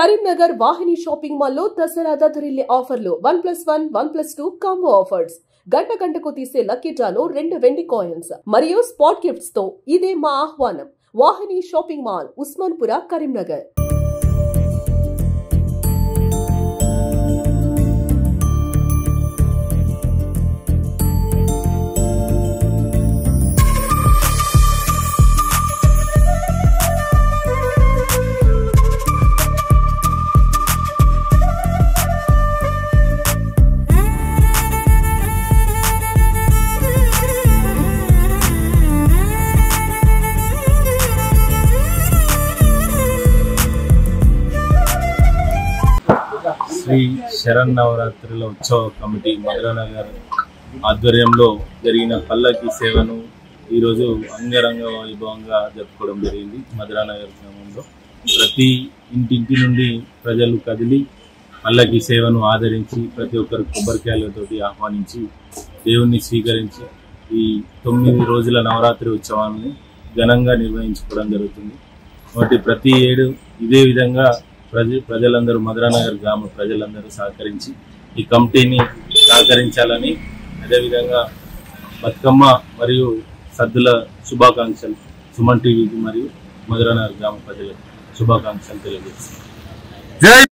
కరీంనగర్ వాహిని shopping mall లో దసరా దద్దరిల్లే ఆఫర్లు 1+1, 1+2 combo offers. గంటకు తీసే లక్కీ డ్రాలో 2 వెండి కాయిన్స్ మరియు స్పాట్ గిఫ్ట్స్ తో ఇదే మా ఆహ్వానం. వాహిని షాపింగ్ మాల్, ఉస్మాన్పుర, కరీంనగర్. శ్రీ శరన్నవరాత్రుల ఉత్సవ కమిటీ మధురానగర్ ఆధ్వర్యంలో జరిగిన పల్లకి సేవను ఈరోజు అంగరంగ వైభవంగా జరుపుకోవడం జరిగింది. మధురానగర్ గ్రామంలో ప్రతి ఇంటింటి నుండి ప్రజలు కదిలి పల్లకి సేవను ఆదరించి ప్రతి ఒక్కరు కొబ్బరికాయలతోటి ఆహ్వానించి దేవుణ్ణి స్వీకరించి ఈ 9 రోజుల నవరాత్రి ఉత్సవాన్ని ఘనంగా నిర్వహించుకోవడం జరుగుతుంది. కాబట్టి ప్రతి ఏడు ఇదే విధంగా ప్రజలందరూ మధురానగర్ గ్రామ ప్రజలందరూ సహకరించి ఈ కమిటీని సహకరించాలని, అదేవిధంగా బతుకమ్మ మరియు సద్దుల శుభాకాంక్షలు సుమన్ టీవీకి మరియు మధురానగర్ గ్రామ ప్రజలకు శుభాకాంక్షలు తెలియజేస్తున్నాను.